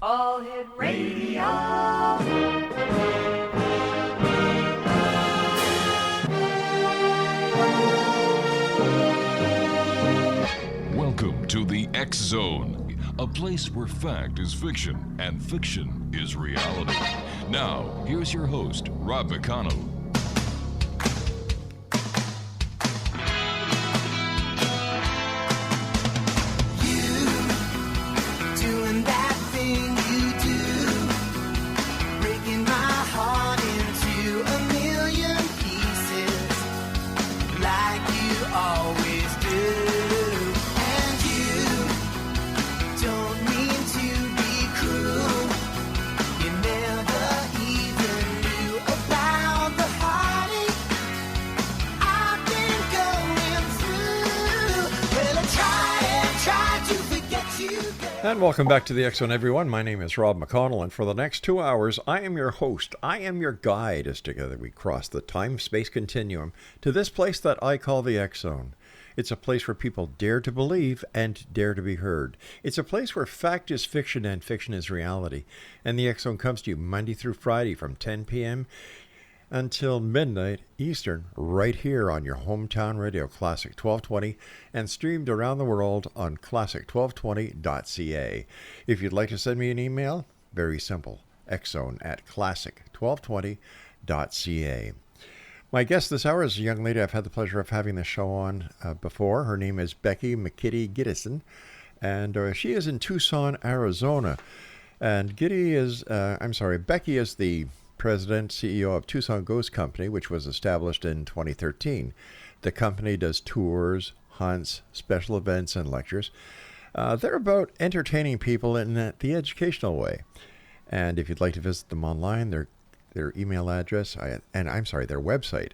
All Hit Radio. Welcome to the X Zone, a place where fact is fiction and fiction is reality. Now, here's your host, Rob McConnell. And welcome back to the X Zone, everyone. My name is Rob McConnell, and for the next 2 hours, I am your host. I am your guide as together we cross the time-space continuum to this place that I call the X Zone. It's a place where people dare to believe and dare to be heard. It's a place where fact is fiction and fiction is reality. And the X Zone comes to you Monday through Friday from 10 p.m. until midnight Eastern, right here on your hometown radio, Classic 1220, and streamed around the world on classic1220.ca. If you'd like to send me an email, very simple, xzone@classic1220.ca. My guest this hour is a young lady I've had the pleasure of having the show on before. Her name is Becky McKIDDY-GYDESEN, and she is in Tucson, Arizona. And Becky is the President, CEO of Tucson Ghost Company, which was established in 2013. The company does tours, hunts, special events, and lectures. They're about entertaining people in the educational way. And if you'd like to visit them online, their email address, their website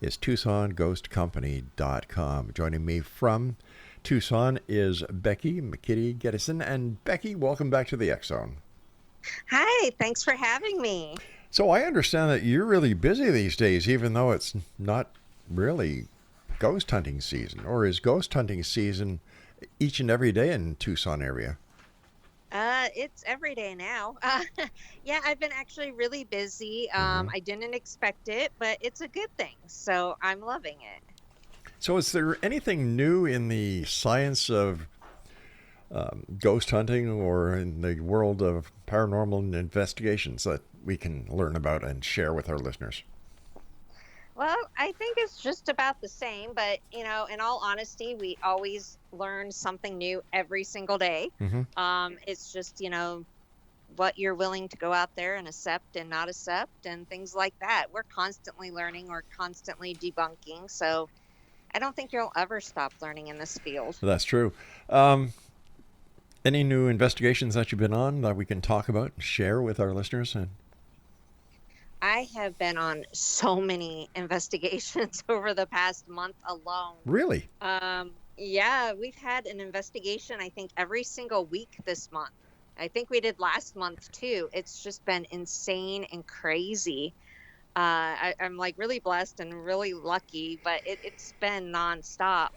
is TucsonGhostCompany.com. Joining me from Tucson is Becky McKIDDY-GYDESEN. And Becky, welcome back to the X Zone. Hi, thanks for having me. So I understand that you're really busy these days, even though it's not really ghost hunting season. Or is ghost hunting season each and every day in Tucson area? It's every day now. Yeah, I've been actually really busy. I didn't expect it, but it's a good thing. So I'm loving it. So is there anything new in the science of ghost hunting or in the world of paranormal investigations that we can learn about and share with our listeners? Well, I think it's just about the same, but, in all honesty, we always learn something new every single day. It's just, what you're willing to go out there and accept and not accept and things like that. We're constantly learning, we're constantly debunking, so I don't think you'll ever stop learning in this field. That's true. Any new investigations that you've been on that we can talk about and share with our listeners? I have been on so many investigations over the past month alone. Really? Yeah, we've had an investigation, I think, every single week this month. I think we did last month, too. It's just been insane and crazy. I'm really blessed and really lucky, but it's been nonstop.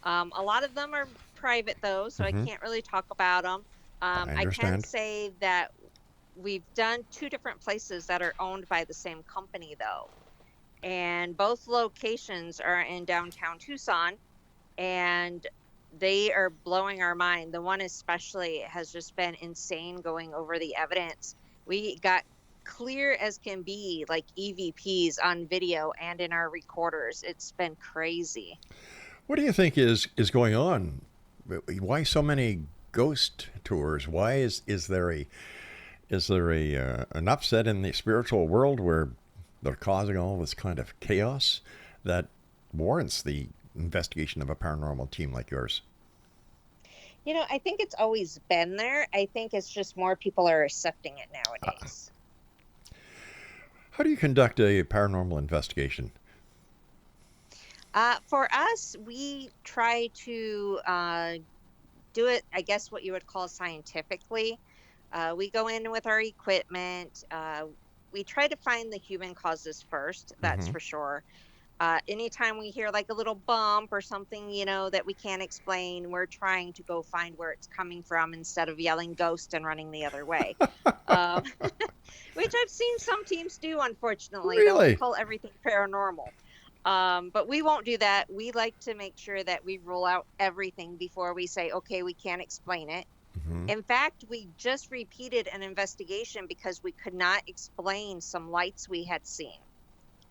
A lot of them are private, though, so I can't really talk about them. I can say that we've done 2 different places that are owned by the same company, though. And both locations are in downtown Tucson, and they are blowing our mind. The one especially has just been insane going over the evidence. We got clear as can be, like EVPs on video and in our recorders. It's been crazy. What do you think is going on? Why so many ghost tours? Why is there an upset in the spiritual world where they're causing all this kind of chaos that warrants the investigation of a paranormal team like yours? I think it's always been there. I think it's just more people are accepting it nowadays. How do you conduct a paranormal investigation? For us, we try to do it, I guess, what you would call scientifically. We go in with our equipment. We try to find the human causes first, that's for sure. Anytime we hear like a little bump or something, that we can't explain, we're trying to go find where it's coming from instead of yelling ghost and running the other way. Um, which I've seen some teams do, unfortunately. They'll Really? call everything paranormal. But we won't do that. We like to make sure that we rule out everything before we say, okay, we can't explain it. Hmm. In fact, we just repeated an investigation because we could not explain some lights we had seen.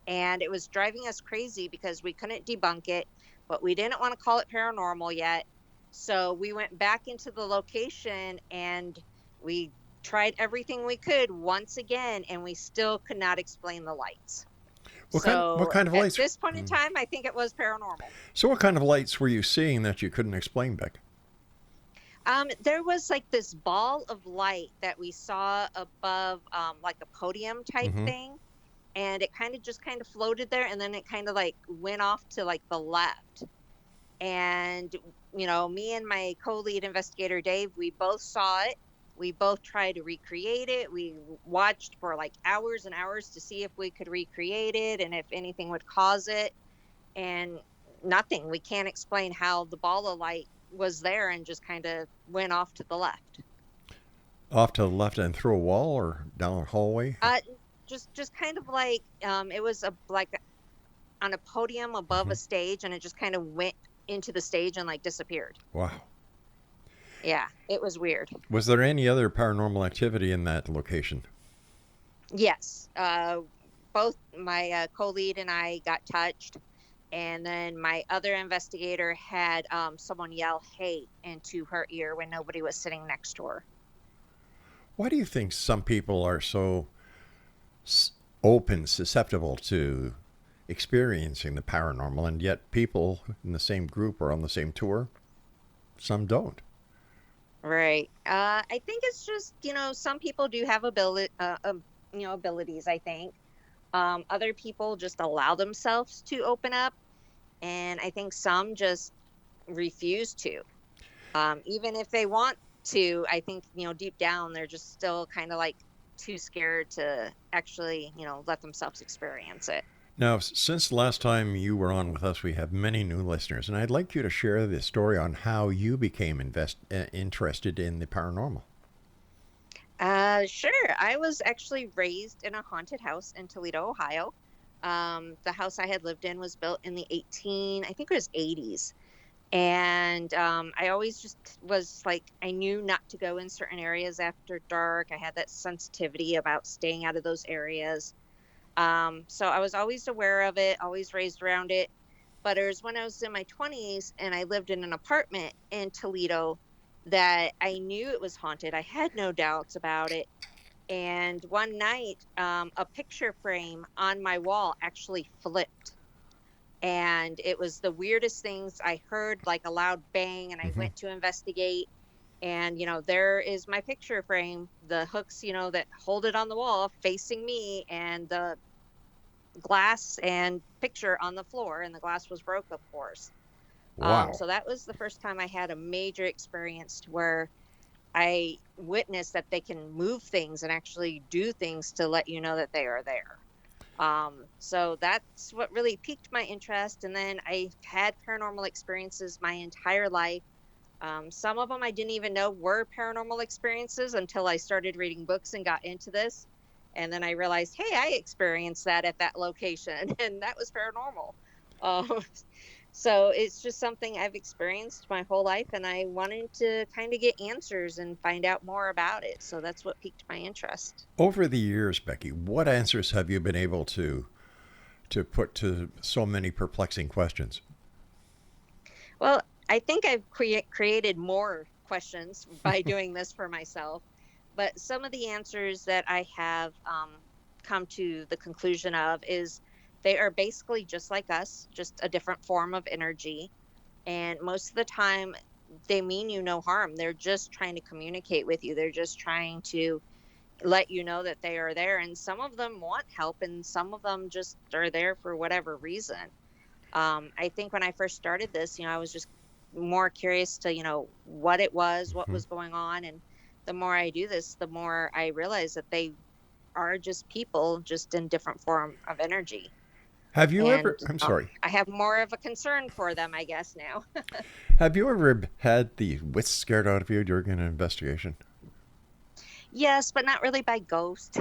And it was driving us crazy because we couldn't debunk it, but we didn't want to call it paranormal yet. So we went back into the location and we tried everything we could once again, and we still could not explain the lights. What So kind of at lights? this point in time, I think it was paranormal. So what kind of lights were you seeing that you couldn't explain, Beck? There was like this ball of light that we saw above, like a podium type Hmm. thing. And it kind of floated there, and then it kind of like went off to like the left. And, me and my co-lead investigator, Dave, we both saw it. We both tried to recreate it. We watched for like hours and hours to see if we could recreate it and if anything would cause it. And nothing. We can't explain how the ball of light was there and just kind of went off to the left. Off to the left and through a wall or down a hallway? Just kind of like it was like on a podium above a stage, and it just kind of went into the stage and like disappeared. Wow. Yeah, it was weird. Was there any other paranormal activity in that location? Yes, both my co-lead and I got touched, and then my other investigator had someone yell "hey" into her ear when nobody was sitting next to her. Why do you think some people are so open, susceptible to experiencing the paranormal, and yet people in the same group or on the same tour, some don't? Right. I think it's just, some people do have abilities, I think. Other people just allow themselves to open up, and I think some just refuse to. Even if they want to, I think, deep down, they're just still kind of like too scared to actually, let themselves experience it. Now, since the last time you were on with us, we have many new listeners, and I'd like you to share the story on how you became interested in the paranormal. Sure. I was actually raised in a haunted house in Toledo, Ohio. The house I had lived in was built in the I think it was 80s. And I always just was like, I knew not to go in certain areas after dark. I had that sensitivity about staying out of those areas. So I was always aware of it, always raised around it. But it was when I was in my 20s and I lived in an apartment in Toledo that I knew it was haunted. I had no doubts about it. And one night, a picture frame on my wall actually flipped. And it was the weirdest things. I heard like a loud bang, and I went to investigate. And, there is my picture frame, the hooks, that hold it on the wall facing me, and the glass and picture on the floor, and the glass was broke, of course. Wow. So that was the first time I had a major experience where I witnessed that they can move things and actually do things to let you know that they are there. So that's what really piqued my interest. And then I've had paranormal experiences my entire life. Some of them I didn't even know were paranormal experiences until I started reading books and got into this. And then I realized, hey, I experienced that at that location, and that was paranormal. So it's just something I've experienced my whole life, and I wanted to kind of get answers and find out more about it. So that's what piqued my interest. Over the years, Becky, what answers have you been able to put to so many perplexing questions? Well, I think I've created more questions by doing this for myself. But some of the answers that I have come to the conclusion of is they are basically just like us, just a different form of energy. And most of the time, they mean you no harm. They're just trying to communicate with you. They're just trying to let you know that they are there. And some of them want help, and some of them just are there for whatever reason. I think when I first started this, I was just more curious to, what it was, what was going on. And the more I do this, the more I realize that they are just people, just in different form of energy. Have you And ever, I'm sorry, I have more of a concern for them, I guess, now. have you ever had the wits scared out of you during an investigation? Yes, but not really by ghost.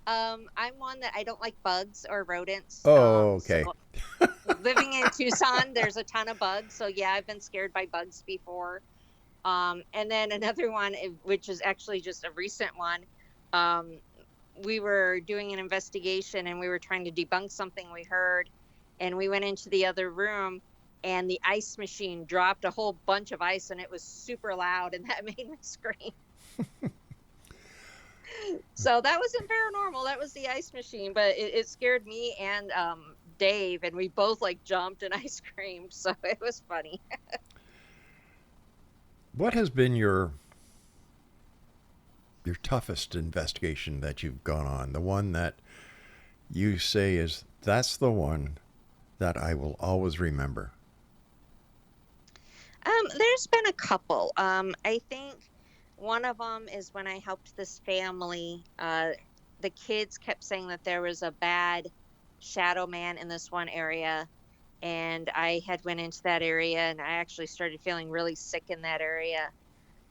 I'm one that I don't like bugs or rodents. Oh, So okay. living in Tucson, there's a ton of bugs. So yeah, I've been scared by bugs before. And then another one, which is actually just a recent one. Um, we were doing an investigation and we were trying to debunk something we heard, and we went into the other room, and the ice machine dropped a whole bunch of ice, and it was super loud, and that made me scream. So that wasn't paranormal. That was the ice machine, but it scared me and Dave, and we both like jumped and I screamed. So it was funny. What has been your toughest investigation that you've gone on? The one that you say is, that's the one that I will always remember. There's been a couple. I think one of them is when I helped this family. The kids kept saying that there was a bad shadow man in this one area, and I had went into that area, and I actually started feeling really sick in that area.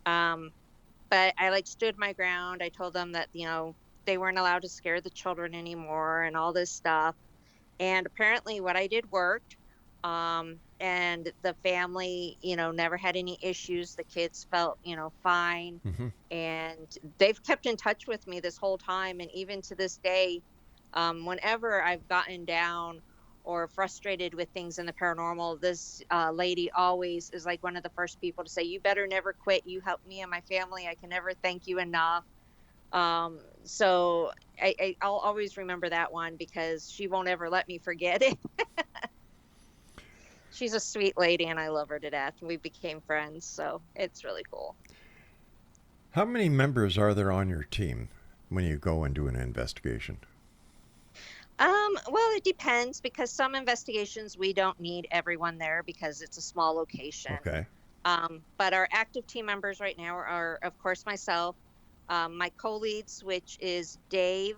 But I like stood my ground. I told them that, they weren't allowed to scare the children anymore and all this stuff. And apparently what I did worked. And the family, never had any issues. The kids felt, fine. Mm-hmm. And they've kept in touch with me this whole time. And even to this day, whenever I've gotten down or frustrated with things in the paranormal, this lady always is like one of the first people to say, you better never quit. You helped me and my family. I can never thank you enough. So I'll always remember that one because she won't ever let me forget it. She's a sweet lady and I love her to death. We became friends, so it's really cool. How many members are there on your team when you go and do an investigation? Well, it depends because some investigations we don't need everyone there because it's a small location. Okay. But our active team members right now are of course, myself, my co-leads, which is Dave,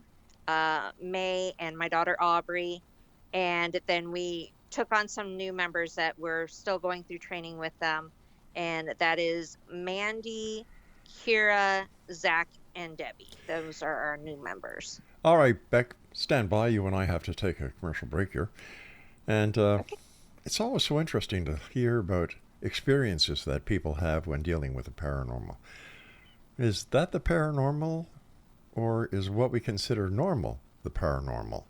May, and my daughter Aubrey. And then we took on some new members that we're still going through training with them. And that is Mandy, Kira, Zach, and Debbie. Those are our new members. All right, Beck, stand by. You and I have to take a commercial break here. And Okay. it's always so interesting to hear about experiences that people have when dealing with the paranormal. Is that the paranormal, or is what we consider normal the paranormal?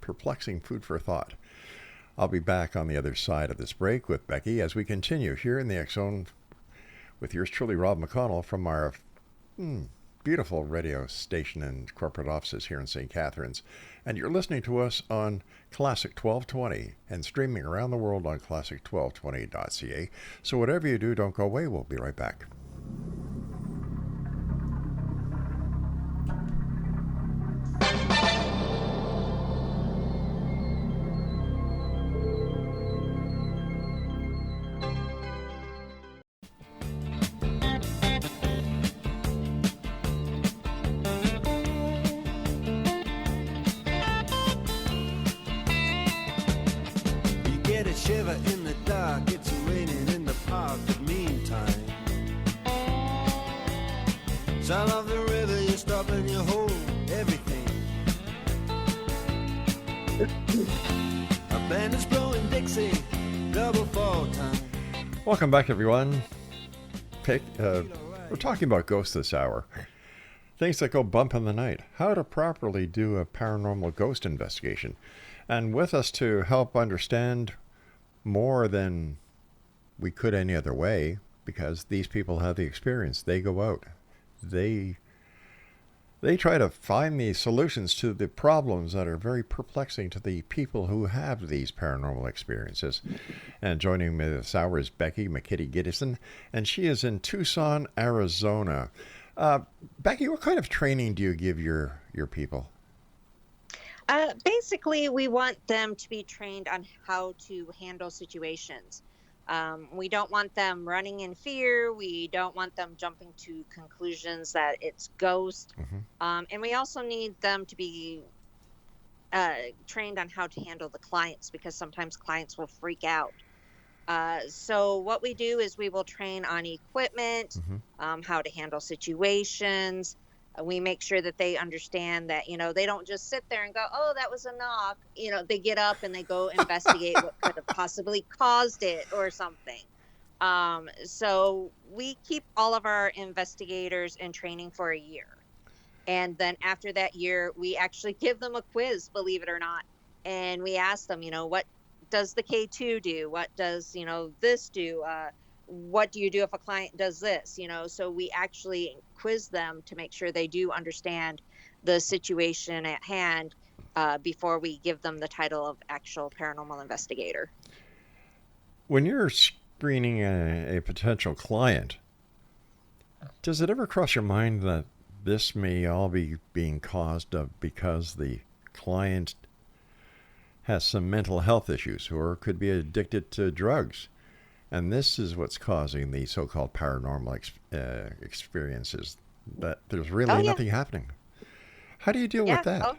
Perplexing food for thought. I'll be back on the other side of this break with Becky as we continue here in the X Zone with yours truly, Rob McConnell, from our beautiful radio station and corporate offices here in St. Catharines. And you're listening to us on Classic 1220 and streaming around the world on classic1220.ca. So whatever you do, don't go away. We'll be right back. Shiver in the dark, it's raining in the park, but meantime sound of the river, you stop and you hold everything. A band is blowing Dixie, double fall time. Welcome back, everyone. We're talking about ghosts this hour. Things that go bump in the night. How to properly do a paranormal ghost investigation. And with us to help understand more than we could any other way, because these people have the experience. They go out. They try to find the solutions to the problems that are very perplexing to the people who have these paranormal experiences. And joining me this hour is Becky McKIDDY-GYDESEN, and she is in Tucson, Arizona. Becky, what kind of training do you give your people? Basically, we want them to be trained on how to handle situations. We don't want them running in fear. We don't want them jumping to conclusions that it's ghost. Mm-hmm. And we also need them to be trained on how to handle the clients, because sometimes clients will freak out. So what we do is we will train on equipment, how to handle situations. We make sure that they understand that, they don't just sit there and go, oh, that was a knock. They get up and they go investigate what could have possibly caused it or something. So we keep all of our investigators in training for a year. And then after that year, we actually give them a quiz, believe it or not. And we ask them, what does the K2 do? What does, this do? What do you do if a client does this? So we actually quiz them to make sure they do understand the situation at hand before we give them the title of actual paranormal investigator. When you're screening a potential client, does it ever cross your mind that this may all be being caused because the client has some mental health issues or could be addicted to drugs? And this is what's causing the so-called paranormal experiences, that there's really nothing happening. How do you deal with that?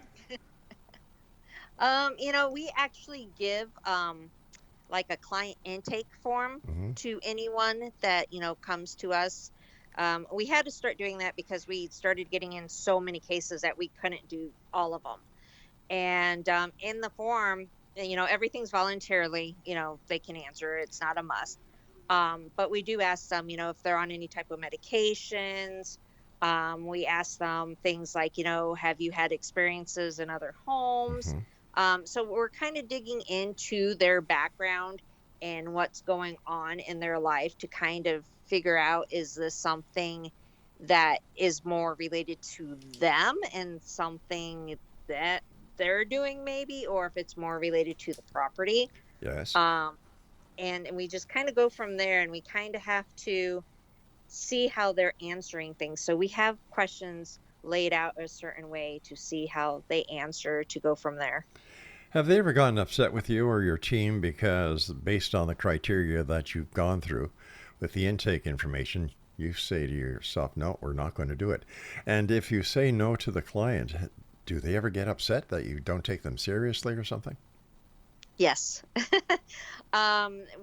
We actually give like a client intake form to anyone that, comes to us. We had to start doing that because we started getting in so many cases that we couldn't do all of them. And in the form, everything's voluntarily, they can answer. It's not a must. But we do ask them, if they're on any type of medications. We ask them things like, have you had experiences in other homes? So we're kind of digging into their background and what's going on in their life to kind of figure out, is this something that is more related to them and something that they're doing maybe, or if it's more related to the property. Yes. And we just kind of go from there, and we kind of have to see how they're answering things. So we have questions laid out a certain way to see how they answer, to go from there. Have they ever gotten upset with you or your team because, based on the criteria that you've gone through with the intake information, you say to yourself, no, we're not going to do it? And if you say no to the client, do they ever get upset that you don't take them seriously or something? Yes.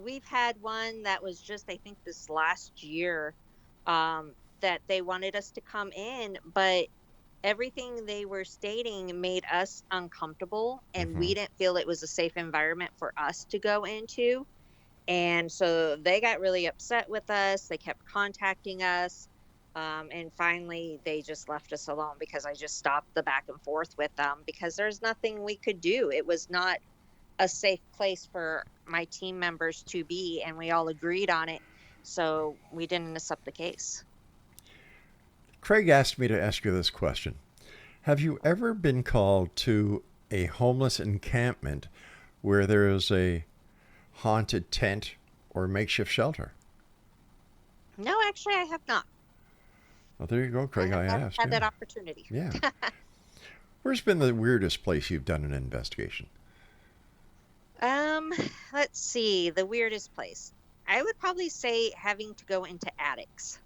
We've had one that was just, I think, this last year, that they wanted us to come in, but everything they were stating made us uncomfortable, and we didn't feel it was a safe environment for us to go into. And so they got really upset with us. They kept contacting us. And finally, they just left us alone, because I just stopped the back and forth with them, because there's nothing we could do. It was not a safe place for my team members to be, and we all agreed on it. So we didn't accept the case. Craig asked me to ask you this question. Have you ever been called to a homeless encampment where there is a haunted tent or makeshift shelter? No, actually, I have not. Well, there you go, Craig. I asked. Had that opportunity. Yeah. Where's been the weirdest place you've done an investigation? Let's see. The weirdest place. I would probably say having to go into attics.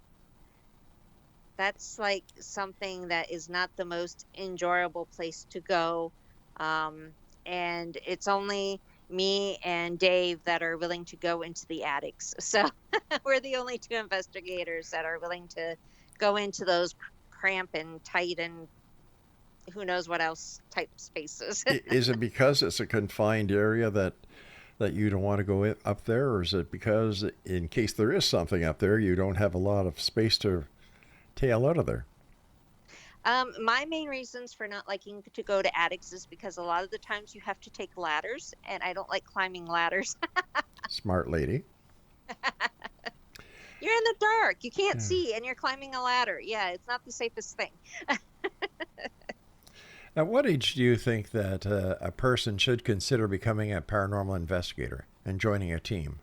That's like something that is not the most enjoyable place to go. And it's only me and Dave that are willing to go into the attics. So we're the only two investigators that are willing to go into those cramped and tight and who knows what else type spaces. Is it because it's a confined area that you don't want to go up there, or is it because in case there is something up there, you don't have a lot of space to tail out of there? My main reasons for not liking to go to attics is because a lot of the times you have to take ladders, and I don't like climbing ladders. Smart lady. You're in the dark. You can't see, and you're climbing a ladder. Yeah, it's not the safest thing. At what age do you think that a person should consider becoming a paranormal investigator and joining a team?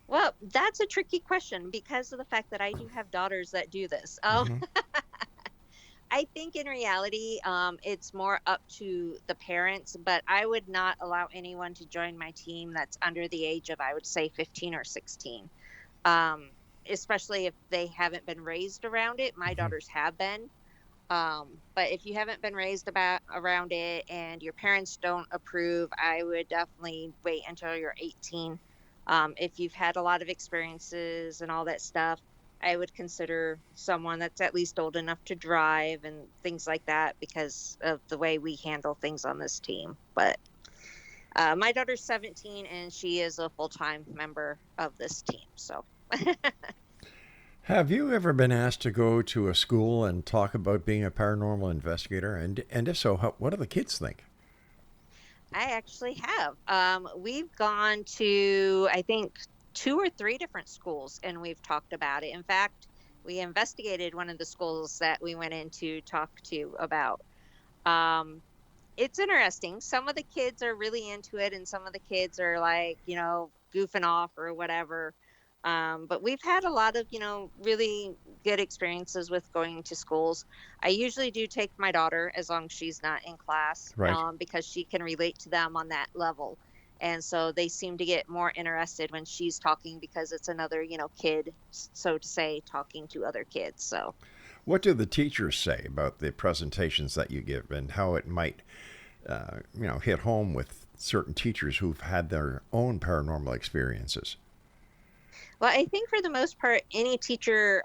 Well, that's a tricky question because of the fact that I do have daughters that do this. I think in reality, it's more up to the parents, but I would not allow anyone to join my team that's under the age of, I would say, 15 or 16, especially if they haven't been raised around it. My daughters have been. But if you haven't been raised about around it and your parents don't approve, I would definitely wait until you're 18. If you've had a lot of experiences and all that stuff, I would consider someone that's at least old enough to drive and things like that because of the way we handle things on this team. But my daughter's 17 and she is a full-time member of this team. So Have you ever been asked to go to a school and talk about being a paranormal investigator? And if so, what do the kids think? I actually have. We've gone to, I think, 2 or 3 different schools and we've talked about it. In fact, we investigated one of the schools that we went in to talk to about. Um, it's interesting. Some of the kids are really into it, and some of the kids are like, goofing off or whatever. But we've had a lot of, really good experiences with going to schools. I usually do take my daughter as long as she's not in class, Right. because she can relate to them on that level. And so they seem to get more interested when she's talking because it's another, kid, so to say, talking to other kids. So. What do the teachers say about the presentations that you give and how it might, hit home with certain teachers who've had their own paranormal experiences? Well, I think for the most part, any teacher,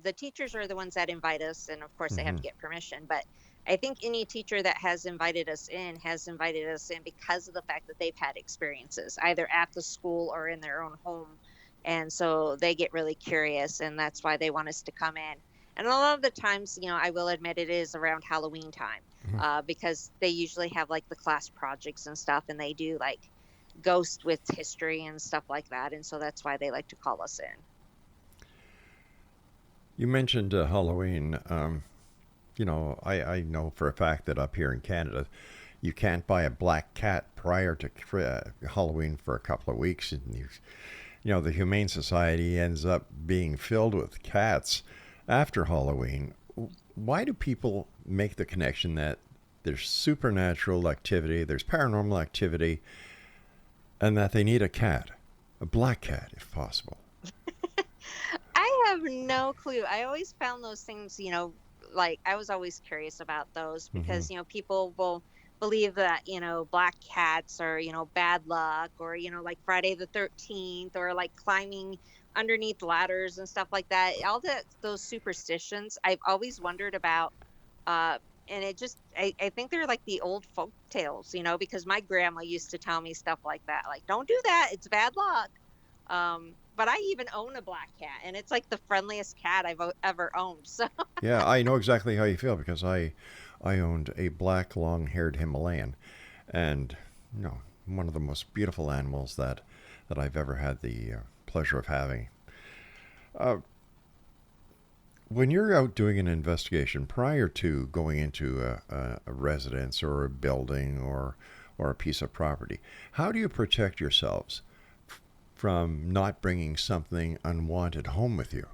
the teachers are the ones that invite us, and of course they have Hmm. to get permission. But I think any teacher that has invited us in has invited us in because of the fact that they've had experiences either at the school or in their own home. And so they get really curious, and that's why they want us to come in. And a lot of the times, I will admit it is around Halloween time, because they usually have like the class projects and stuff, and they do like ghost with history and stuff like that, and so that's why they like to call us in. You mentioned Halloween. I know for a fact that up here in Canada, you can't buy a black cat prior to Halloween for a couple of weeks, and the Humane Society ends up being filled with cats after Halloween. Why do people make the connection that there's supernatural activity, there's paranormal activity, and that they need a black cat, if possible? I have no clue. I always found those things, like I was always curious about those Hmm. because, people will believe that, black cats are, bad luck or, like Friday the 13th or like climbing underneath ladders and stuff like that. All those superstitions I've always wondered about. Uh, and it just, I think they're like the old folk tales, because my grandma used to tell me stuff like that, like, don't do that. It's bad luck. But I even own a black cat, and it's like the friendliest cat I've ever owned. So, Yeah, I know exactly how you feel because I owned a black long-haired Himalayan, and one of the most beautiful animals that I've ever had the pleasure of having. Uh, when you're out doing an investigation prior to going into a residence or a building or a piece of property, how do you protect yourselves from not bringing something unwanted home with you?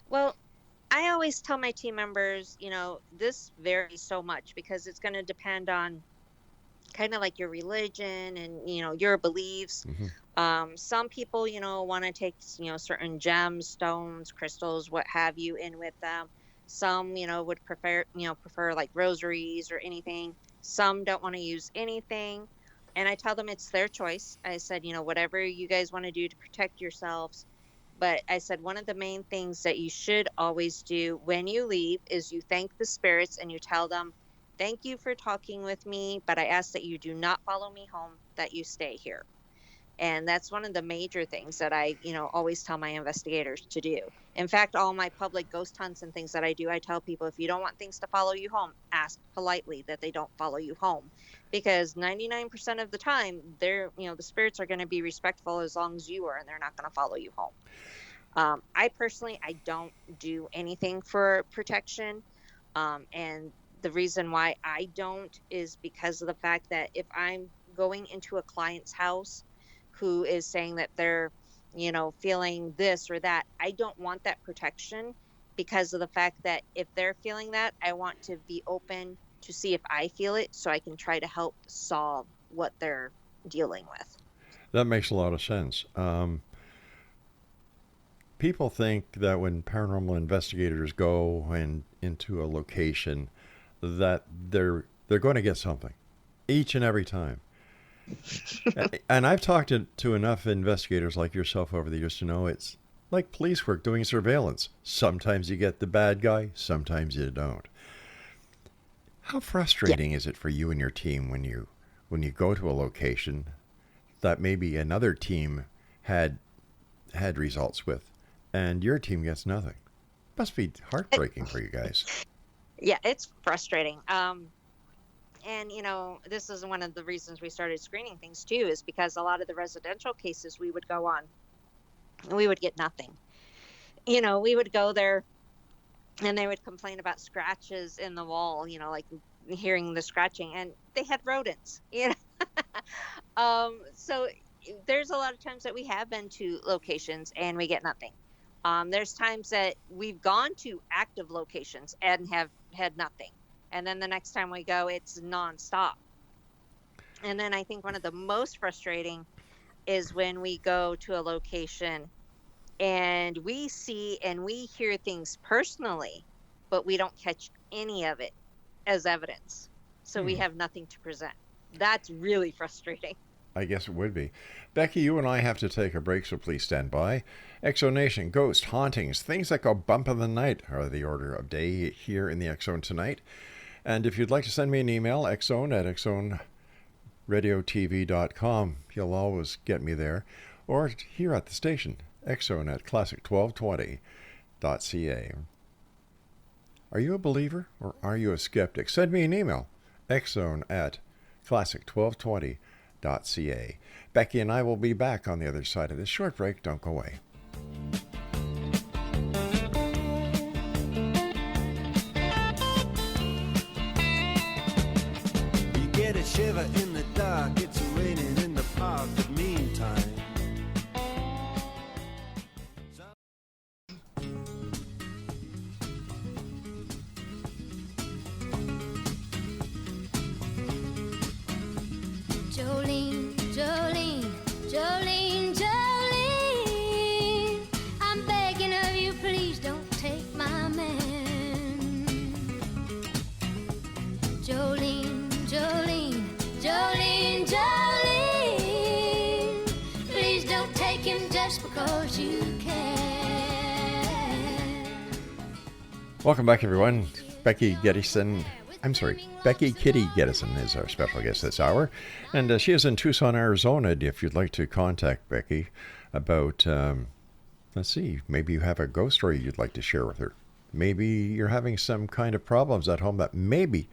well, I always tell my team members, this varies so much because it's going to depend on kind of like your religion and your beliefs. Hmm. Some people want to take certain gems, stones, crystals, what have you, in with them. Some would prefer like rosaries or anything. Some don't want to use anything, and I tell them it's their choice. I said, whatever you guys want to do to protect yourselves. But I said one of the main things that you should always do when you leave is you thank the spirits and you tell them, thank you for talking with me, but I ask that you do not follow me home, that you stay here. And that's one of the major things that I, always tell my investigators to do. In fact, all my public ghost hunts and things that I do, I tell people if you don't want things to follow you home, ask politely that they don't follow you home. Because 99% of the time, the spirits are going to be respectful as long as you are, and they're not going to follow you home. I personally, I don't do anything for protection. And the reason why I don't is because of the fact that if I'm going into a client's house who is saying that they're, feeling this or that, I don't want that protection because of the fact that if they're feeling that, I want to be open to see if I feel it so I can try to help solve what they're dealing with. That makes a lot of sense. people think that when paranormal investigators go into a location, that they're going to get something each and every time. And I've talked to enough investigators like yourself over the years to know it's like police work doing surveillance. Sometimes you get the bad guy, sometimes you don't. How frustrating is it for you and your team when you go to a location that maybe another team had results with, and your team gets nothing? Must be heartbreaking for you guys. Yeah, it's frustrating. And, this is one of the reasons we started screening things too, is because a lot of the residential cases we would go on, and we would get nothing. We would go there and they would complain about scratches in the wall, like hearing the scratching, and they had rodents, So there's a lot of times that we have been to locations and we get nothing. There's times that we've gone to active locations and have had nothing. And then the next time we go, it's nonstop. And then I think one of the most frustrating is when we go to a location and we see and we hear things personally, but we don't catch any of it as evidence. So we have nothing to present. That's really frustrating. I guess it would be. Becky, you and I have to take a break, so please stand by. Exonation, ghost, hauntings, things that go bump in the night are the order of day here in the X-Zone tonight. And if you'd like to send me an email, xzone@xzoneradiotv.com. You'll always get me there. Or here at the station, xzone@classic1220.ca. Are you a believer or are you a skeptic? Send me an email, xzone@classic1220.ca. Becky and I will be back on the other side of this short break. Don't go away. Shiver in the dark, it's raining in the park, but meantime. Jolene, Jolene, Jolene, Jolene, I'm begging of you, please don't take my man. Jolene, Jolene, Jolene, Jolene, please don't take him just because you can. Welcome back, everyone. Becky McKIDDY-GYDESEN is our special guest this hour. And she is in Tucson, Arizona. If you'd like to contact Becky about, let's see, maybe you have a ghost story you'd like to share with her. Maybe you're having some kind of problems at home that maybe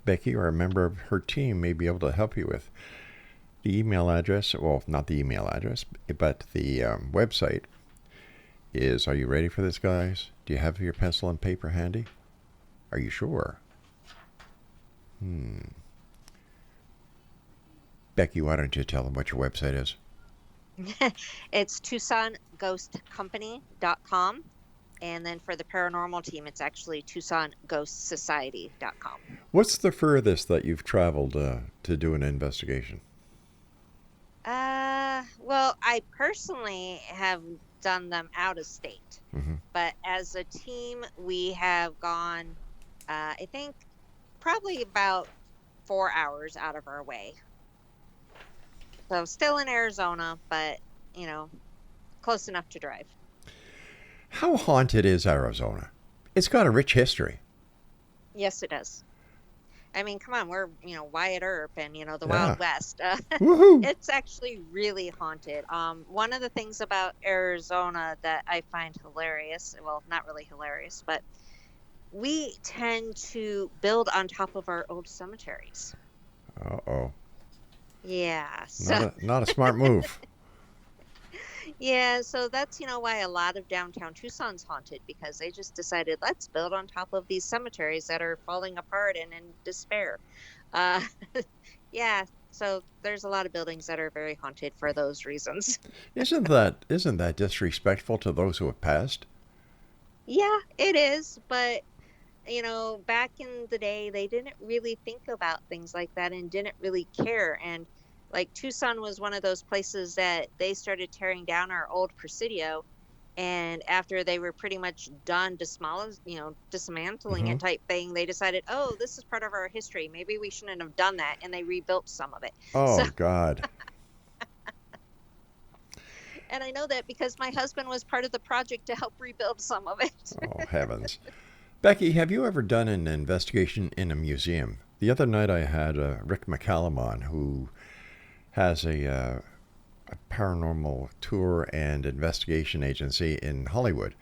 Becky or a member of her team may be able to help you with. The email address, well, not the email address, but the website is, are you ready for this, guys? Do you have your pencil and paper handy? Are you sure? Becky, why don't you tell them what your website is? It's TucsonGhostCompany.com. And then for the paranormal team, it's actually TucsonGhostSociety.com. What's the furthest that you've traveled to do an investigation? Well, I personally have done them out of state. Mm-hmm. But as a team, we have gone, I think, probably about 4 hours out of our way. So still in Arizona, but, close enough to drive. How haunted is Arizona? It's got a rich history. Yes, it does. I mean, come on, we're, Wyatt Earp and, the Wild West. Woohoo! It's actually really haunted. One of the things about Arizona that I find hilarious, well, not really hilarious, but we tend to build on top of our old cemeteries. Uh-oh. Yeah. So Not a smart move. yeah, so that's, why a lot of downtown Tucson's haunted, because they just decided, let's build on top of these cemeteries that are falling apart and in despair. Yeah, so there's a lot of buildings that are very haunted for those reasons. Isn't that disrespectful to those who have passed? Yeah, it is, but back in the day, they didn't really think about things like that and didn't really care. And like Tucson was one of those places that they started tearing down our old Presidio, And after they were pretty much done dismantling it type thing, they decided, oh, this is part of our history. Maybe we shouldn't have done that. And they rebuilt some of it. So, Oh, God. and I know that because my husband was part of the project to help rebuild some of it. Oh, heavens. Becky, have you ever done an investigation in a museum? The other night I had Rick McCallum on, who has a paranormal tour and investigation agency in Hollywood.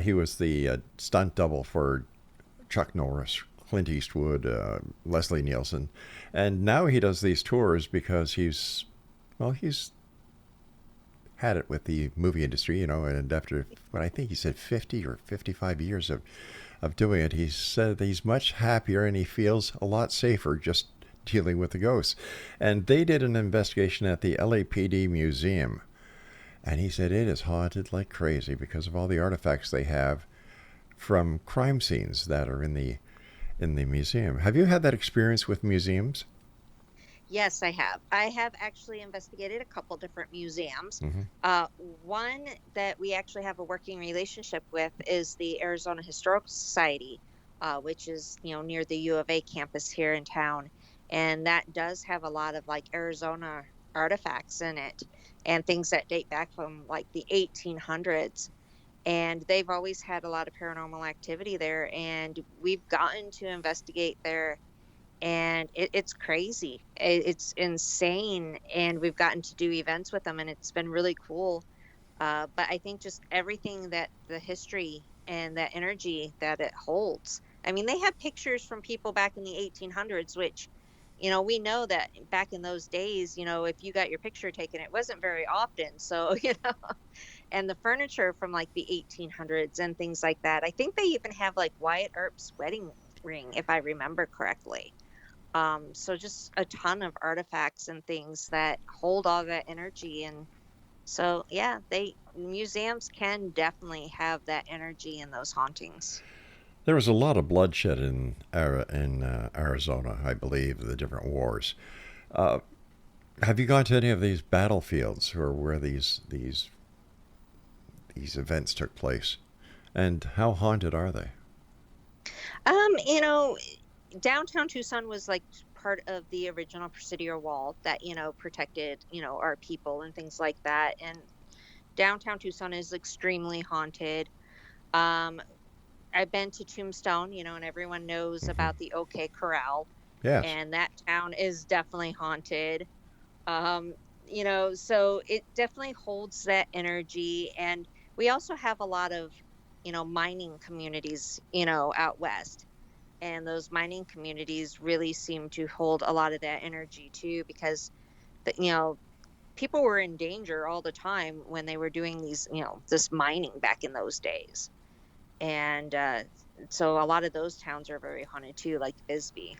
He was the stunt double for Chuck Norris, Clint Eastwood, Leslie Nielsen, and now he does these tours because he's had it with the movie industry, and after what I think he said 50 or 55 years of doing it, he said that he's much happier and he feels a lot safer just dealing with the ghosts. And they did an investigation at the LAPD museum, and he said it is haunted like crazy because of all the artifacts they have from crime scenes that are in the museum. Have you had that experience with museums? Yes, I have. I have actually investigated a couple different museums. One that we actually have a working relationship with is the Arizona Historical Society, which is, near the U of A campus here in town. And that does have a lot of like Arizona artifacts in it and things that date back from like the 1800s. And they've always had a lot of paranormal activity there. And we've gotten to investigate there, and it's crazy. It's insane. And we've gotten to do events with them, and it's been really cool. But I think just everything that the history and that energy that it holds. I mean, they have pictures from people back in the 1800s, which, we know that back in those days, if you got your picture taken, it wasn't very often. So, and the furniture from like the 1800s and things like that. I think they even have like Wyatt Earp's wedding ring, if I remember correctly. So just a ton of artifacts and things that hold all that energy. And so, yeah, museums can definitely have that energy in those hauntings. There was a lot of bloodshed in Arizona, I believe, the different wars. Have you gone to any of these battlefields or where these events took place? And how haunted are they? Downtown Tucson was like part of the original Presidio wall that, protected, our people and things like that. And downtown Tucson is extremely haunted. I've been to Tombstone, and everyone knows about the OK Corral. Yes. And that town is definitely haunted. So it definitely holds that energy. And we also have a lot of, mining communities, out west. And those mining communities really seem to hold a lot of that energy too, because, people were in danger all the time when they were doing these, this mining back in those days. And so a lot of those towns are very haunted too, like Bisbee.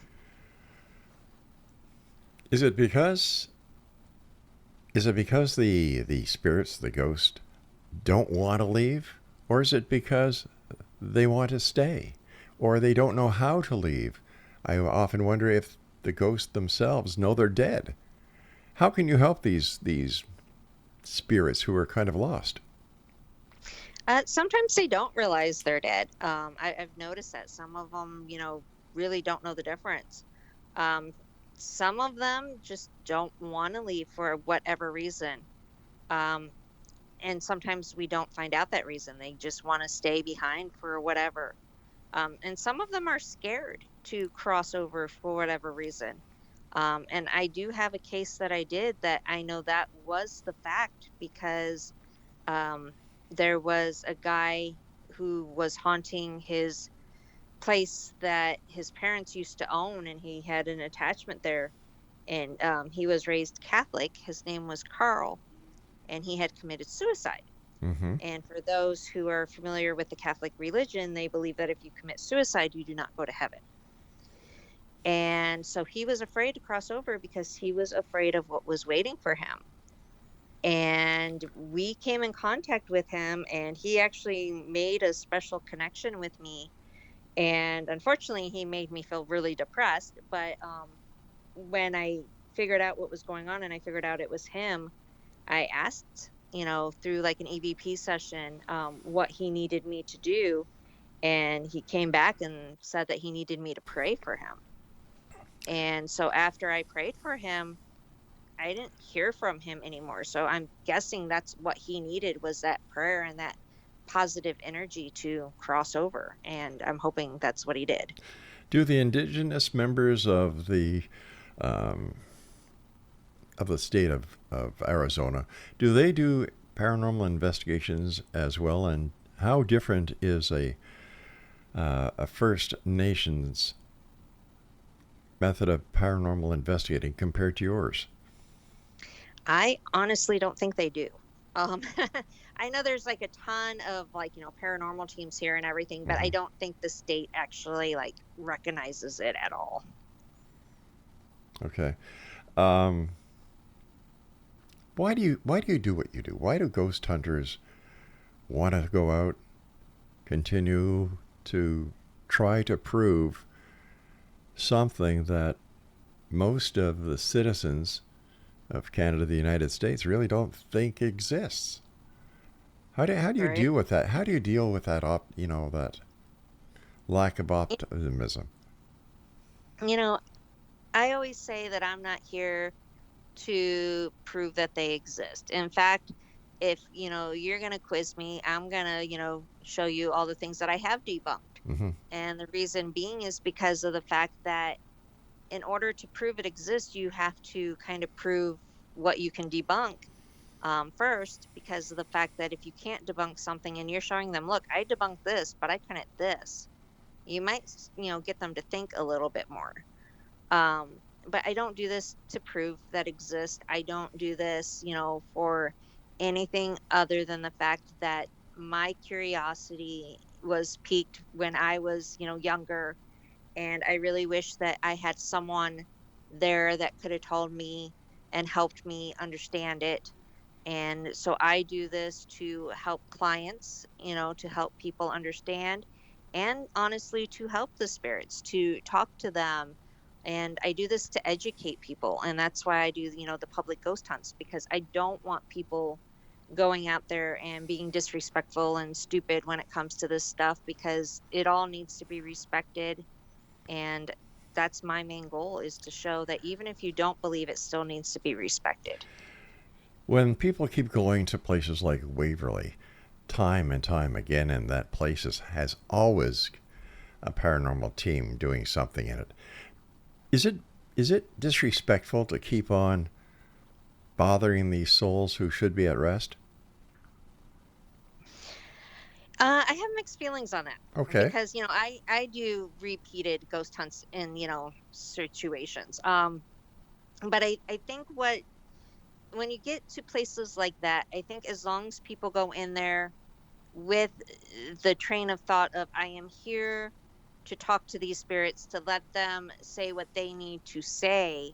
Is it because the spirits, the ghosts, don't want to leave? Or is it because they want to stay? Or they don't know how to leave? I often wonder if the ghosts themselves know they're dead. How can you help these spirits who are kind of lost? Sometimes they don't realize they're dead. I've noticed that some of them, really don't know the difference. Some of them just don't want to leave for whatever reason. And sometimes we don't find out that reason. They just want to stay behind for whatever. And some of them are scared to cross over for whatever reason. And I do have a case that I did that I know that was the fact, because there was a guy who was haunting his place that his parents used to own, and he had an attachment there. And he was raised Catholic. His name was Carl, and he had committed suicide. Mm-hmm. And for those who are familiar with the Catholic religion, they believe that if you commit suicide, you do not go to heaven. And so he was afraid to cross over because he was afraid of what was waiting for him. And we came in contact with him, and he actually made a special connection with me. And unfortunately, he made me feel really depressed. But when I figured out what was going on and I figured out it was him, I asked through like an EVP session, what he needed me to do. And he came back and said that he needed me to pray for him. And so after I prayed for him, I didn't hear from him anymore. So I'm guessing that's what he needed, was that prayer and that positive energy to cross over. And I'm hoping that's what he did. Do the indigenous members of the state of Arizona, do they do paranormal investigations as well? And how different is a First Nations method of paranormal investigating compared to yours? I honestly don't think they do. I know there's like a ton of paranormal teams here and everything, but I don't think the state actually like recognizes it at all. Okay. Why do you do what you do? Why do ghost hunters want to go out, continue to try to prove something that most of the citizens of Canada, the United States, really don't think exists? How do you Right. deal with that? How do you deal with that that lack of optimism? I always say that I'm not here to prove that they exist. In fact, if you're going to quiz me, I'm going to show you all the things that I have debunked. Mm-hmm. And the reason being is because of the fact that in order to prove it exists, you have to kind of prove what you can debunk first, because of the fact that if you can't debunk something and you're showing them, look, I debunked this, but I couldn't this, you might get them to think a little bit more. But I don't do this to prove that exists. I don't do this for anything other than the fact that my curiosity was piqued when I was younger, and I really wish that I had someone there that could have told me and helped me understand it. And so I do this to help clients, to help people understand, and honestly to help the spirits, to talk to them. And I do this to educate people. And that's why I do, the public ghost hunts, because I don't want people going out there and being disrespectful and stupid when it comes to this stuff, because it all needs to be respected. And that's my main goal, is to show that even if you don't believe, it still needs to be respected. When people keep going to places like Waverly, time and time again, and that place has always a paranormal team doing something in it, is it disrespectful to keep on bothering these souls who should be at rest? I have mixed feelings on that. Okay. Because, I do repeated ghost hunts in, situations. But I think when you get to places like that, I think as long as people go in there with the train of thought of, I am here to talk to these spirits, to let them say what they need to say,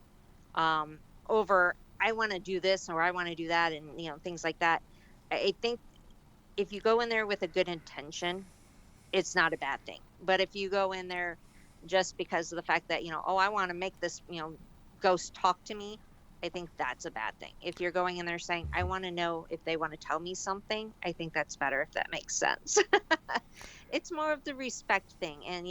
over, I want to do this or I want to do that, and, things like that. I think if you go in there with a good intention, it's not a bad thing. But if you go in there just because of the fact that, I want to make this, ghost talk to me, I think that's a bad thing. If you're going in there saying, I want to know if they want to tell me something, I think that's better, if that makes sense. It's more of the respect thing. And,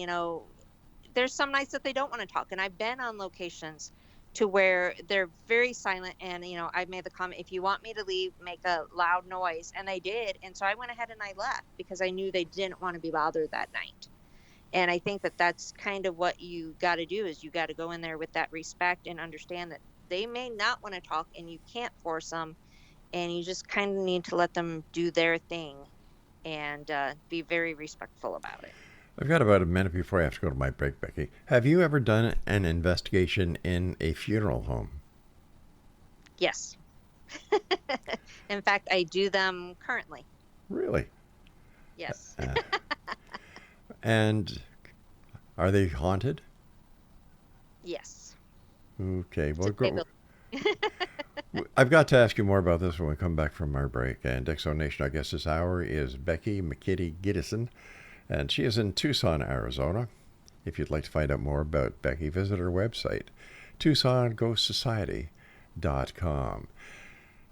there's some nights that they don't want to talk. And I've been on locations to where they're very silent. And, I've made the comment, if you want me to leave, make a loud noise. And they did. And so I went ahead and I left, because I knew they didn't want to be bothered that night. And I think that that's kind of what you got to do, is you got to go in there with that respect and understand that they may not want to talk and you can't force them, and you just kind of need to let them do their thing and be very respectful about it. I've got about a minute before I have to go to my break, Becky. Have you ever done an investigation in a funeral home? Yes. In fact, I do them currently. Really? Yes. And are they haunted? Yes. Okay. Well, Typical. I've got to ask you more about this when we come back from our break. And Exo Nation, our guest this hour is Becky McKIDDY-GYDESEN, and she is in Tucson, Arizona. If you'd like to find out more about Becky, visit her website, TucsonGhostSociety.com.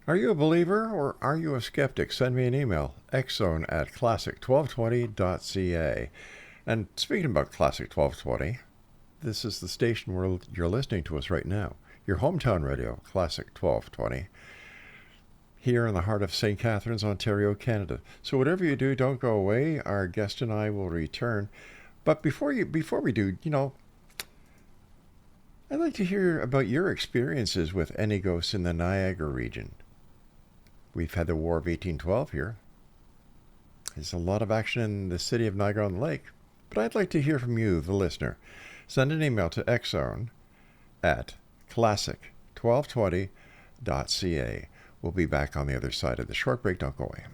Are you a believer or are you a skeptic? Send me an email, xzone@classic1220.ca. And speaking about Classic 1220, this is the station where you're listening to us right now. Your hometown radio, Classic 1220, here in the heart of St. Catharines, Ontario, Canada. So whatever you do, don't go away. Our guest and I will return. But before we do, I'd like to hear about your experiences with any ghosts in the Niagara region. We've had the War of 1812 here. There's a lot of action in the city of Niagara-on-the-Lake, but I'd like to hear from you, the listener. Send an email to xzone@classic1220.ca. We'll be back on the other side of the short break. Don't go away.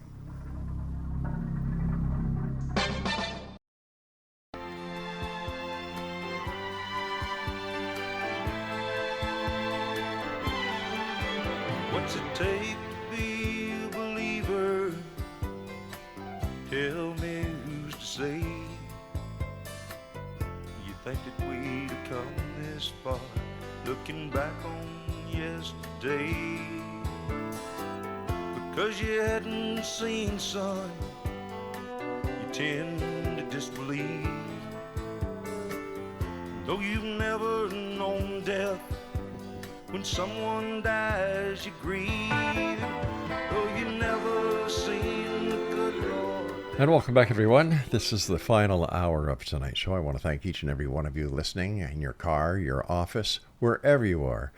What's it take to be a believer? Tell me who's to say. You think that we'd have come this far, looking back on yesterday? Because you hadn't seen sun, you tend to disbelieve. Though you've never known death, when someone dies, you grieve. Though you never seen the good Lord. And welcome back, everyone. This is the final hour of tonight's show. I want to thank each and every one of you listening in your car, your office, wherever you are,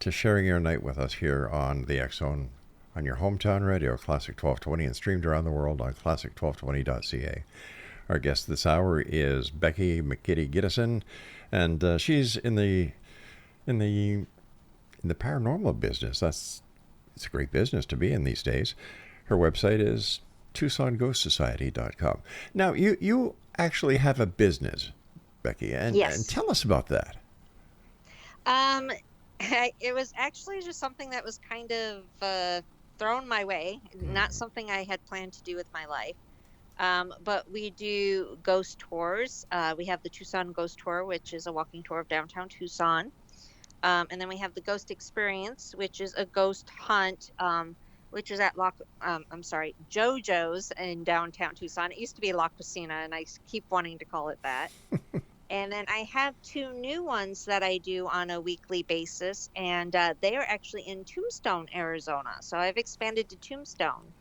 to sharing your night with us here on the X-Zone, on your hometown radio, Classic 1220, and streamed around the world on classic1220.ca. Our guest this hour is Becky McKIDDY-GYDESEN, and she's in the paranormal business. It's a great business to be in these days. Her website is TucsonGhostSociety.com. Now, you actually have a business, Becky, and, Yes. and tell us about that. It was actually just something that was kind of thrown my way, not something I had planned to do with my life. But we do ghost tours. We have the Tucson Ghost Tour, which is a walking tour of downtown Tucson. And then we have the Ghost Experience, which is a ghost hunt, which is at JoJo's in downtown Tucson. It used to be La Cocina, and I keep wanting to call it that. And then I have two new ones that I do on a weekly basis, and they are actually in Tombstone, Arizona. So I've expanded to Tombstone,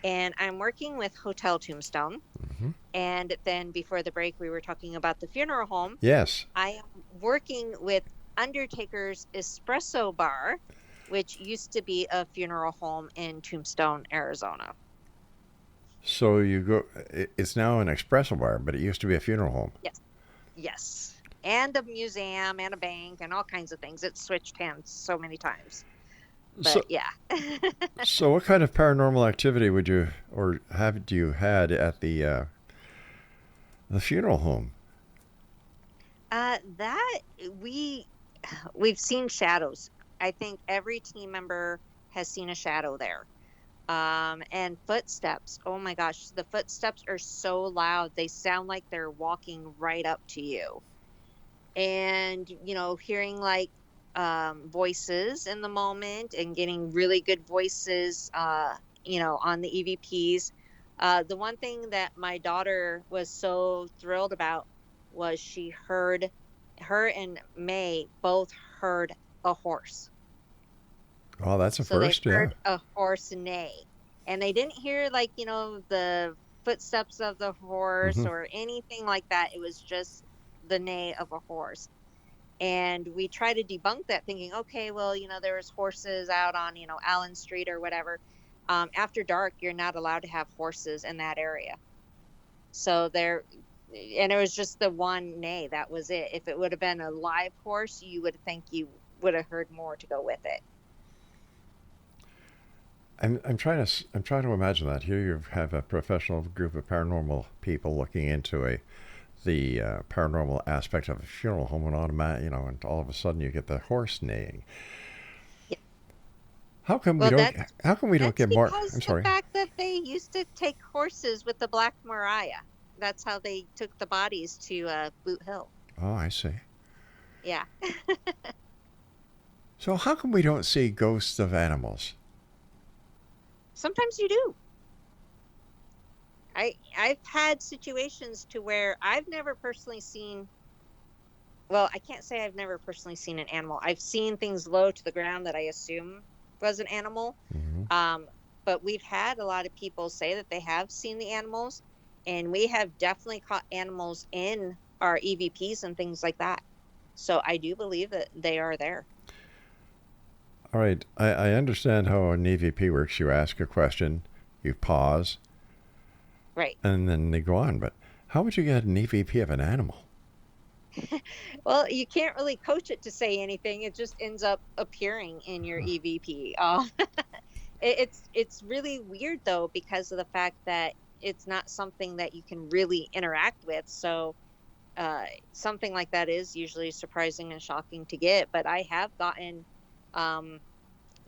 and I'm working with Hotel Tombstone. Mm-hmm. And then before the break, we were talking about the funeral home. Yes. I am working with Undertaker's Espresso Bar, which used to be a funeral home in Tombstone, Arizona. So it's now an espresso bar, but it used to be a funeral home. Yes. And a museum and a bank and all kinds of things. It's switched hands so many times. But yeah. So what kind of paranormal activity do you had at the funeral home? We've seen shadows. I think every team member has seen a shadow there. And footsteps. Oh my gosh, the footsteps are so loud. They sound like they're walking right up to you. And, hearing like voices in the moment and getting really good voices, on the EVPs. The one thing that my daughter was so thrilled about was her and May both heard a horse. Oh, that's a first, they heard a horse neigh. And they didn't hear the footsteps of the horse or anything like that. It was just the neigh of a horse. And we try to debunk that thinking, okay, well, there was horses out on, Allen Street or whatever. After dark, you're not allowed to have horses in that area. So and it was just the one neigh. That was it. If it would have been a live horse, you would think you would have heard more to go with it. I'm trying to imagine that. Here you have a professional group of paranormal people looking into the paranormal aspect of a funeral home, and and all of a sudden you get the horse neighing. Yeah. How come we don't get more? I'm sorry. The fact that they used to take horses with the Black Mariah. That's how they took the bodies to Boot Hill. Oh, I see. Yeah. So how come we don't see ghosts of animals? Sometimes you do. I've had situations to where I've never personally seen, well, I can't say I've never personally seen an animal. I've seen things low to the ground that I assume was an animal. Um, but we've had a lot of people say that they have seen the animals, and we have definitely caught animals in our EVPs and things like that. So I do believe that they are there. All right. I understand how an EVP works. You ask a question, you pause, Right. and then they go on. But how would you get an EVP of an animal? Well, you can't really coach it to say anything. It just ends up appearing in your EVP. It's really weird though, because of the fact that it's not something that you can really interact with. So something like that is usually surprising and shocking to get. But I have gotten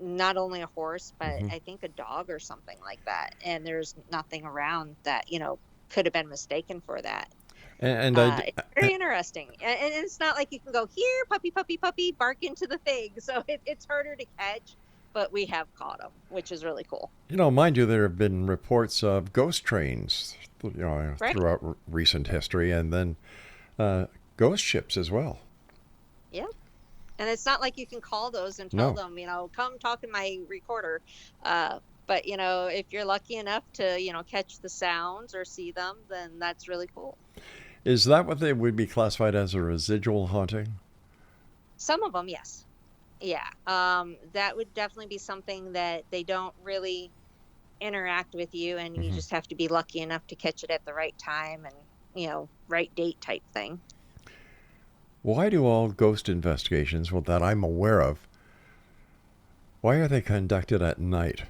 not only a horse, but I think a dog or something like that, and there's nothing around that could have been mistaken for that. And It's very interesting, and it's not like you can go here, puppy, puppy, puppy, bark into the thing. So it's harder to catch, but we have caught them, which is really cool. mind you, there have been reports of ghost trains, Right. throughout recent history, and then ghost ships as well. Yeah. And it's not like you can call those and tell them, come talk in my recorder. But if you're lucky enough to, catch the sounds or see them, then that's really cool. Is that what they would be classified as, a residual haunting? Some of them, yes. Yeah. That would definitely be something that they don't really interact with you, and you just have to be lucky enough to catch it at the right time and, right date type thing. Why do all ghost investigations, that I'm aware of, why are they conducted at night?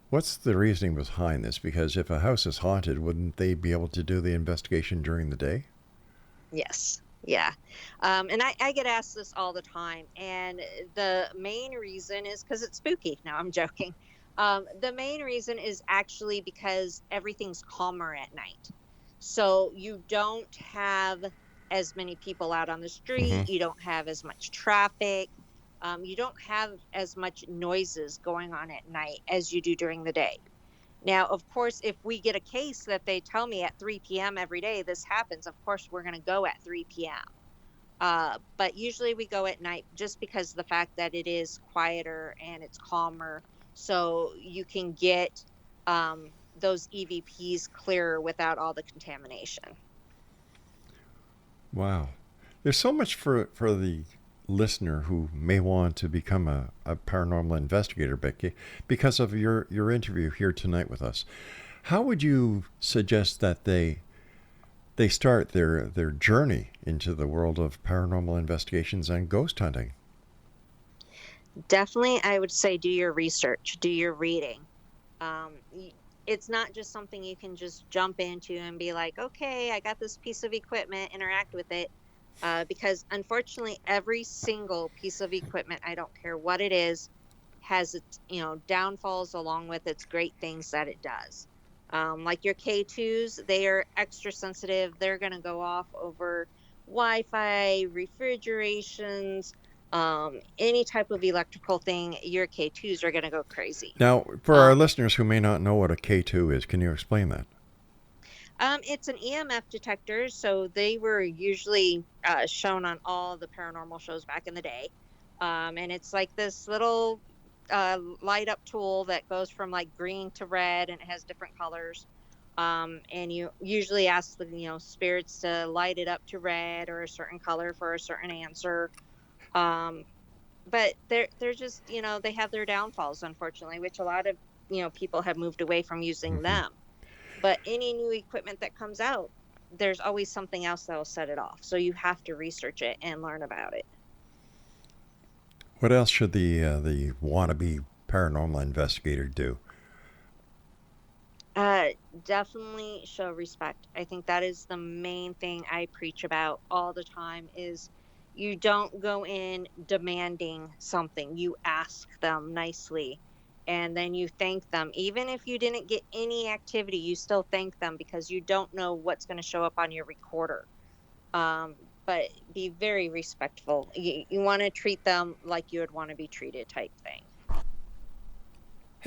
What's the reasoning behind this? Because if a house is haunted, wouldn't they be able to do the investigation during the day? Yes. Yeah. And I get asked this all the time. And the main reason is because it's spooky. No, I'm joking. The main reason is actually because everything's calmer at night. So you don't have as many people out on the street. You don't have as much traffic. You don't have as much noises going on at night as you do during the day. Now, of course, if we get a case that they tell me at 3 p.m. every day this happens, of course, we're going to go at 3 p.m. But usually we go at night just because of the fact that it is quieter and it's calmer. So you can get those EVPs clearer without all the contamination. Wow. There's so much for the listener who may want to become a paranormal investigator, Becky, because of your interview here tonight with us. How would you suggest that they start their journey into the world of paranormal investigations and ghost hunting? Definitely, I would say do your research, do your reading. It's not just something you can just jump into and be like, okay, I got this piece of equipment, interact with it. Because unfortunately, every single piece of equipment, I don't care what it is, has its downfalls along with its great things that it does. Like your K2s, they are extra sensitive. They're going to go off over Wi-Fi, refrigerations, any type of electrical thing. Your K2s are going to go crazy. Now, for our listeners who may not know what a K2 is, can you explain that? It's an EMF detector, so they were usually shown on all the paranormal shows back in the day. And it's like this little light up tool that goes from like green to red, and it has different colors. And you usually ask the spirits to light it up to red or a certain color for a certain answer. But they're just they have their downfalls, unfortunately, which a lot of people have moved away from using them. But any new equipment that comes out, there's always something else that will set it off. So you have to research it and learn about it. What else should the wannabe paranormal investigator do? Definitely show respect. I think that is the main thing I preach about all the time is you don't go in demanding something. You ask them nicely. And then you thank them. Even if you didn't get any activity, you still thank them because you don't know what's going to show up on your recorder. But be very respectful. You want to treat them like you would want to be treated type thing.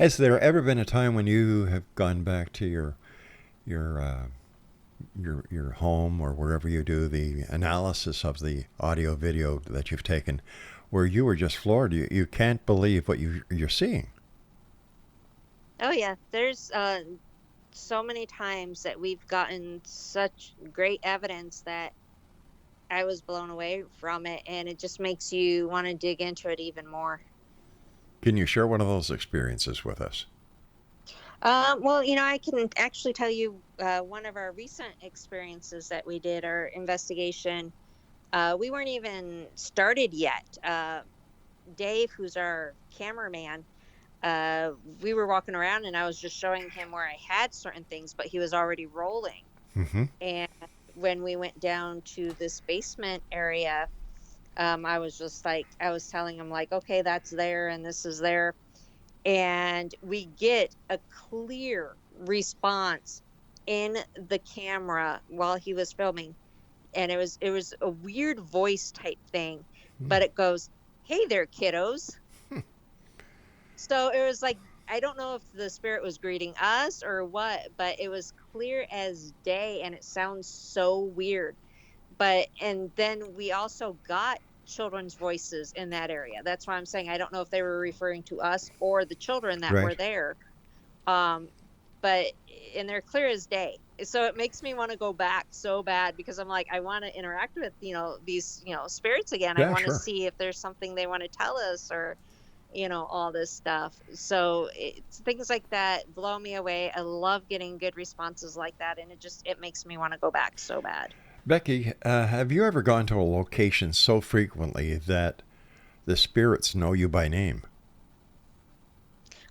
Has there ever been a time when you have gone back to your home or wherever you do the analysis of the audio video that you've taken, where you were just floored? You can't believe what you're seeing. Oh yeah, there's so many times that we've gotten such great evidence that I was blown away from it, and it just makes you want to dig into it even more. Can you share one of those experiences with us? Well, I can actually tell you one of our recent experiences that we did, our investigation. We weren't even started yet. Dave, who's our cameraman, we were walking around and I was just showing him where I had certain things, but he was already rolling. Mm-hmm. And when we went down to this basement area, I was telling him like, okay, that's there and this is there. And we get a clear response in the camera while he was filming. And it was a weird voice type thing, but it goes, "Hey there, kiddos." So it was like, I don't know if the spirit was greeting us or what, but it was clear as day and it sounds so weird. And then we also got children's voices in that area. That's why I'm saying I don't know if they were referring to us or the children that were there. And they're clear as day. So it makes me want to go back so bad because I'm like, I want to interact with, these, spirits again. Yeah, I want to sure. see if there's something they want to tell us or, all this stuff. So things like that blow me away. I love getting good responses like that. And it makes me want to go back so bad. Becky, have you ever gone to a location so frequently that the spirits know you by name?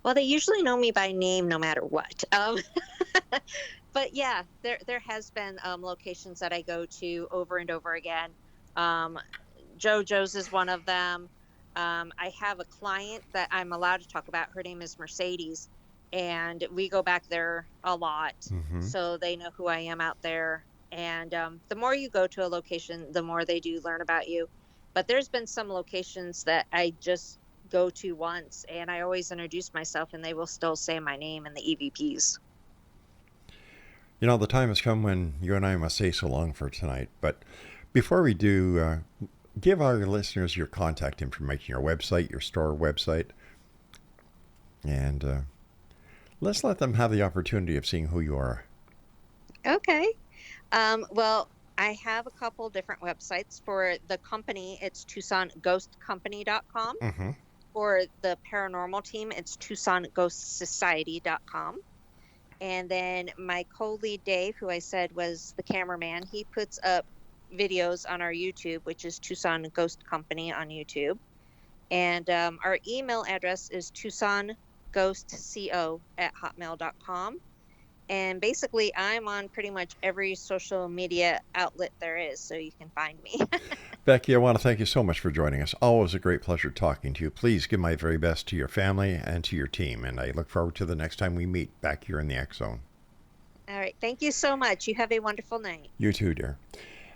Well, they usually know me by name no matter what. But yeah, there has been locations that I go to over and over again. JoJo's is one of them. I have a client that I'm allowed to talk about. Her name is Mercedes, and we go back there a lot. Mm-hmm. So they know who I am out there. And the more you go to a location, the more they do learn about you. But there's been some locations that I just go to once, and I always introduce myself, and they will still say my name in the EVPs. The time has come when you and I must say so long for tonight. But before we do, give our listeners your contact information, your website, your store website, and let's let them have the opportunity of seeing who you are. Okay. Well, I have a couple different websites. For the company, it's TucsonGhostCompany.com. Mm-hmm. For the paranormal team, it's TucsonGhostSociety.com. And then my co-lead Dave, who I said was the cameraman, he puts up videos on our YouTube, which is Tucson Ghost Company on YouTube. And our email address is TucsonGhostCo@hotmail.com. And basically, I'm on pretty much every social media outlet there is, so you can find me. Becky, I want to thank you so much for joining us. Always a great pleasure talking to you. Please give my very best to your family and to your team, and I look forward to the next time we meet back here in the X Zone. All right. Thank you so much. You have a wonderful night. You too, dear.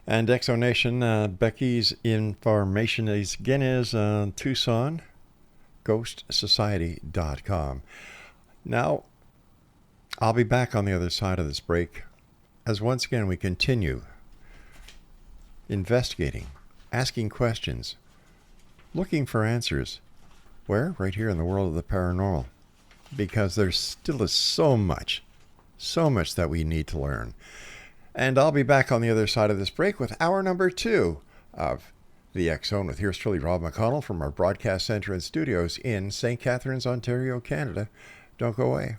And X Zone Nation, Becky's information is TucsonGhostSociety.com. Now, I'll be back on the other side of this break as once again we continue investigating, asking questions, looking for answers. Where? Right here in the world of the paranormal. Because there still is so much that we need to learn. And I'll be back on the other side of this break with hour number 2 of the X Zone with yours truly, Rob McConnell, from our broadcast center and studios in St. Catharines, Ontario, Canada. Don't go away.